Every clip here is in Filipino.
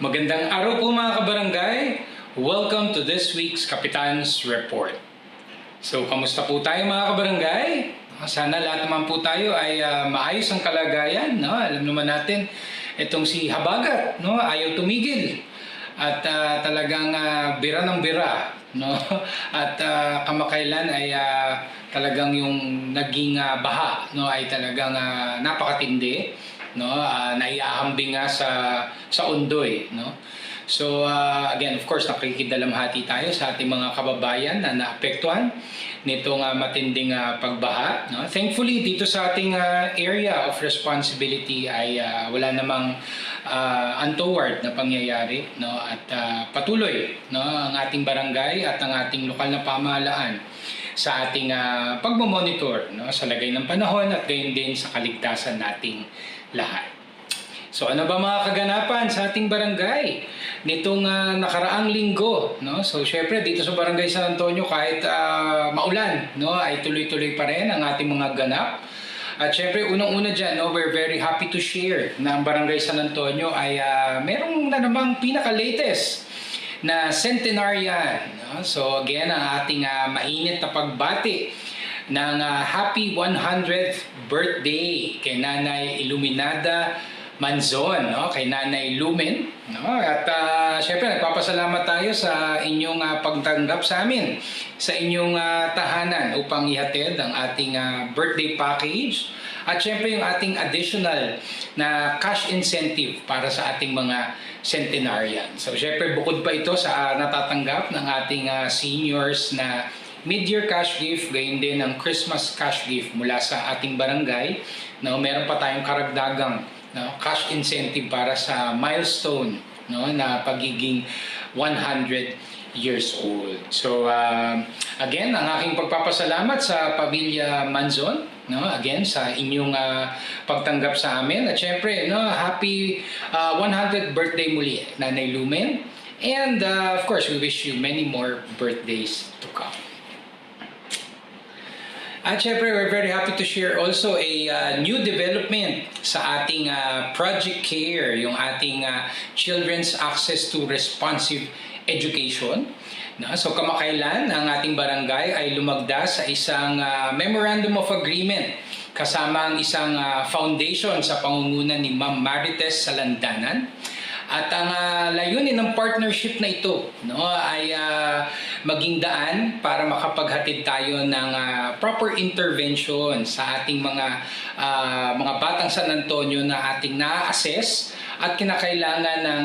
Magandang araw po mga kabarangay. Welcome to this week's Kapitan's Report. So, kamusta po tayo mga kabarangay? Sana lahat naman po tayo ay maayos ang kalagayan. No? Alam naman natin, itong si Habagat, no? Ayaw tumigil. At talagang bira ng bira. No? At kamakailan ay talagang yung naging baha, no? Ay talagang napakatindi. No, naiahambing nga sa Ondoy, no. So again, of course, nakikidalamhati tayo sa ating mga kababayan na naapektuhan nitong matinding pagbaha, no. Thankfully dito sa ating area of responsibility ay wala namang untoward na pangyayari, no, at patuloy, no, ang ating barangay at ang ating lokal na pamahalaan sa ating pagmamonitor, no, sa lagay ng panahon at gayon din sa kaligtasan nating lahat. So ano ba mga kaganapan sa ating barangay nitong nakaraang linggo, no? So syempre dito sa Barangay San Antonio kahit maulan, no, ay tuloy-tuloy pa rin ang ating mga ganap. At syempre unang-una diyan, no, we're very happy to share na ang Barangay San Antonio ay merong na namang pinaka-latest na centenarian, no? So again, ang ating mainit na pagbati ng happy 100th birthday kay Nanay Iluminada Manzon, no? Kay Nanay Lumen, no? At syempre nagpapasalamat tayo sa inyong pagtanggap sa amin sa inyong tahanan upang ihatid ang ating birthday package at syempre yung ating additional na cash incentive para sa ating mga centenarian. So syempre bukod pa ito sa natatanggap ng ating seniors na mid-year cash gift, gayon din ang Christmas cash gift mula sa ating barangay. No, meron pa tayong karagdagang, no, cash incentive para sa milestone, no, na pagiging 100 years old. So again, ang aking pagpapasalamat sa pamilya Manzon, no, again sa inyong pagtanggap sa amin at syempre, no, happy 100th birthday muli Nanay Lumen, and of course we wish you many more birthdays to come. At syempre, we're very happy to share also a new development sa ating Project Care, yung ating Children's Access to Responsive Education. So kamakailan, ang ating barangay ay lumagda sa isang Memorandum of Agreement kasama ang isang foundation sa pangunguna ni Ma'am Marites Salandanan. At ang layunin ng partnership na ito, no, ay maging daan para makapaghatid tayo ng proper intervention sa ating mga batang San Antonio na ating na-assess at kinakailangan ng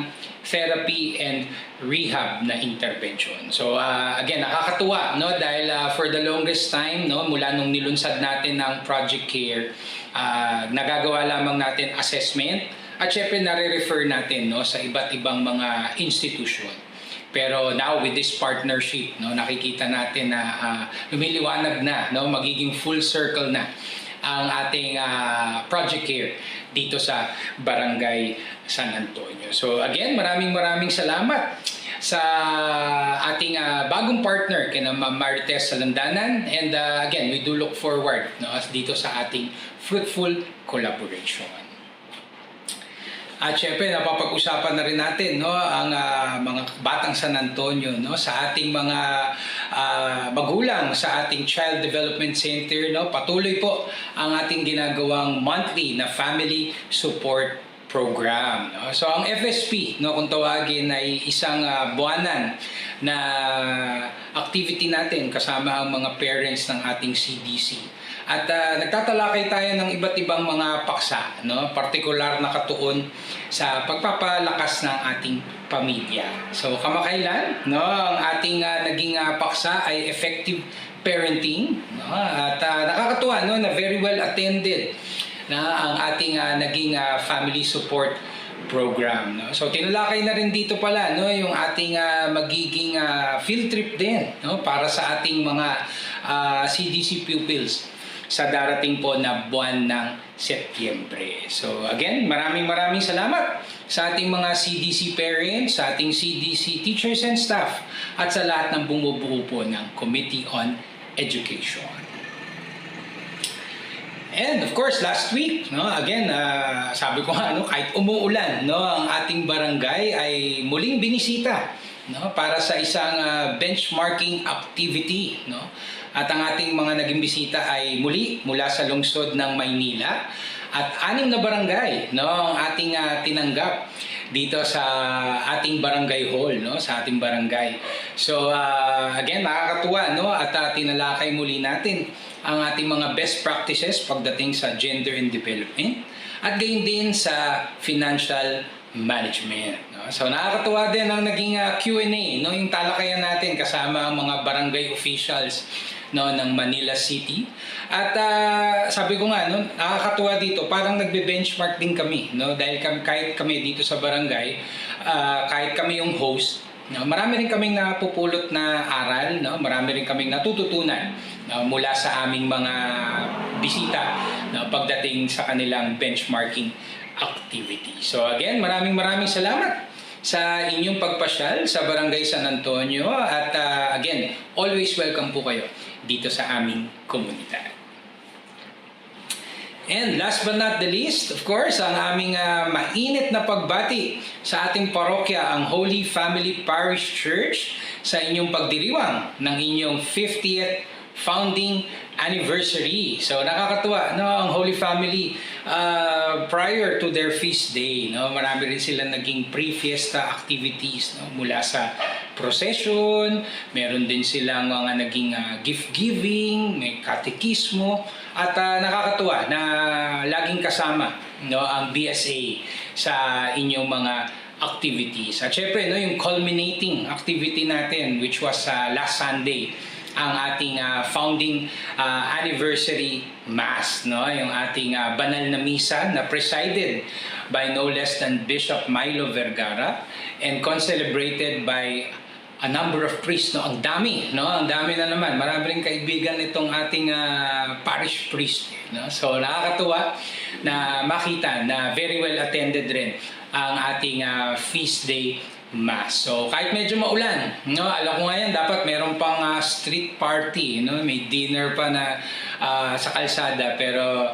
therapy and rehab na intervention. So again, nakakatuwa, no, dahil for the longest time, no, mula nung nilunsad natin ng Project Care, nagagawa lamang natin assessment. At syempre nare-refer natin, no, sa iba't ibang mga institution. Pero now with this partnership, no, nakikita natin na lumiliwanag na, no, magiging full circle na ang ating Project Care dito sa Barangay San Antonio. So again, maraming salamat sa ating bagong partner kina Ma'am Marites Salandanan, and again, we do look forward, no, dito sa ating fruitful collaboration. At syempre, napapag-usapan na rin natin, no, ang mga batang San Antonio, no, sa ating mga magulang sa ating Child Development Center, no, patuloy po ang ating ginagawang monthly na family support program, no. So ang FSP, no, kung tawagin, ay isang buwanan na activity natin kasama ang mga parents ng ating CDC. At nagtatalakay tayo ng iba't ibang mga paksa, no, partikular na katuon sa pagpapalakas ng ating pamilya. So kamakailan, no, ang ating naging paksa ay effective parenting, no, at nakakatuwa, no, na very well attended na ang ating naging family support program, no. So tinalakay na rin dito pala, no, yung ating magiging field trip din, no, para sa ating mga CDC pupils sa darating po na buwan ng Setyembre. So again, maraming salamat sa ating mga CDC parents, sa ating CDC teachers and staff, at sa lahat ng bumubuo po ng Committee on Education. And of course, last week, no, again, sabi ko nga, no, kahit umuulan, no, ang ating barangay ay muling binisita, no, para sa isang benchmarking activity, no. At ang ating mga naging bisita ay muli mula sa lungsod ng Maynila at 6 na barangay, no, ang ating tinanggap dito sa ating barangay hall, no, sa ating barangay. So again, nakakatuwa, no, at tinalakay muli natin ang ating mga best practices pagdating sa gender and development at gayon din sa financial management, no? So nakakatuwa din ang naging Q&A, no, yung talakayan natin kasama ang mga barangay officials, no, ng Manila City. At sabi ko nga, no, nakakatuwa dito, parang nagbe-benchmark din kami, no, dahil kahit kami dito sa barangay, kahit kami yung host, no, marami rin kaming napupulot na aral, no, marami rin kaming natututunan, no, mula sa aming mga bisita, no, pagdating sa kanilang benchmarking activity. So again, maraming salamat sa inyong pagpasyal sa Barangay San Antonio at again, always welcome po kayo dito sa aming komunidad. And last but not the least, of course, ang aming mainit na pagbati sa ating parokya, ang Holy Family Parish Church, sa inyong pagdiriwang ng inyong 50th founding anniversary. So nakakatuwa, no, ang Holy Family prior to their feast day, no, marami rin sila naging pre-fiesta activities, no, mula sa procession, meron din silang mga naging gift giving, may katekismo, at nakakatuwa na laging kasama, no, ang BSA sa inyong mga activities. At syempre, no, yung culminating activity natin, which was last Sunday, ang ating founding anniversary mass, no, yung ating banal na misa na presided by no less than Bishop Milo Vergara and concelebrated by a number of priests, no. Ang dami, no, ang dami na naman. Marami ring kaibigan itong ating parish priest, no. So nakakatuwa na makita na very well attended rin ang ating feast day mass. So kahit medyo maulan, no, alam ko ngayon dapat meron pang street party, no, may dinner pa na sa kalsada, pero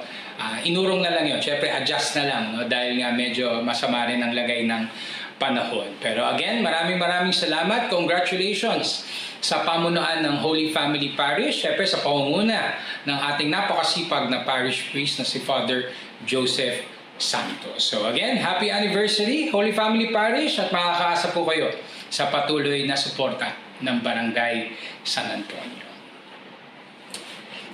inurong na lang yun. Syempre adjust na lang, no, dahil nga medyo masama rin ang lagay ng panahon. Pero again, maraming salamat. Congratulations sa pamunuan ng Holy Family Parish, syempre sa pangunguna ng ating napakasipag na parish priest na si Father Joseph Santos. So again, happy anniversary Holy Family Parish at makakaasa po kayo sa patuloy na suporta ng Barangay San Antonio.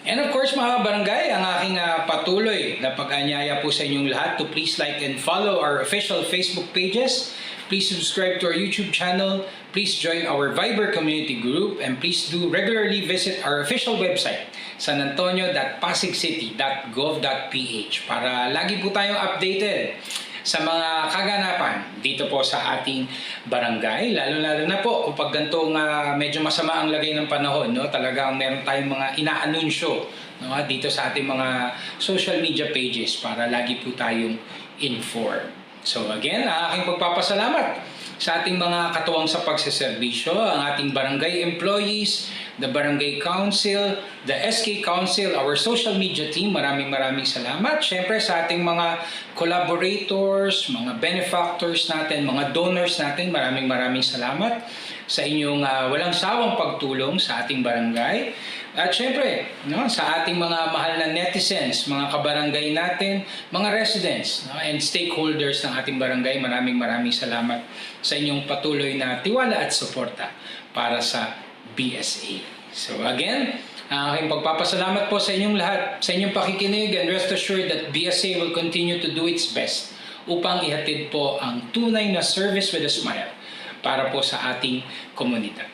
And of course mga barangay, ang aking patuloy na pag-anyaya po sa inyong lahat to please like and follow our official Facebook pages. Please subscribe to our YouTube channel. Please join our Viber community group and please do regularly visit our official website sanantonio.pasigcity.gov.ph para lagi po tayong updated sa mga kaganapan dito po sa ating barangay. Lalo na po kapag ganitong medyo masama ang lagay ng panahon, no? Talagang meron tayong mga inaanunsyo, no, dito sa ating mga social media pages para lagi po tayong informed. So again, aking pagpapasalamat sa ating mga katuwang sa pagseserbisyo, ang ating barangay employees, the barangay council, the SK council, our social media team, maraming salamat. Siyempre sa ating mga collaborators, mga benefactors natin, mga donors natin, maraming salamat sa inyong walang sawang pagtulong sa ating barangay. At syempre, no, sa ating mga mahal na netizens, mga kabarangay natin, mga residents, no, and stakeholders ng ating barangay, maraming salamat sa inyong patuloy na tiwala at suporta para sa BSA. So again, aking pagpapasalamat po sa inyong lahat, sa inyong pakikinig, and rest assured that BSA will continue to do its best upang ihatid po ang tunay na service with a smile para po sa ating komunidad.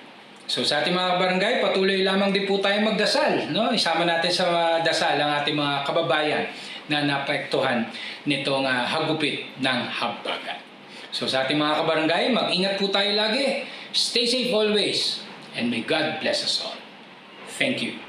So sa ating mga barangay, patuloy lamang din po tayo magdasal, no? Isama natin sa dasal ang ating mga kababayan na naapektuhan nitong hagupit ng habagat. So sa ating mga kabarangay, mag-ingat po tayo lagi. Stay safe always and may God bless us all. Thank you.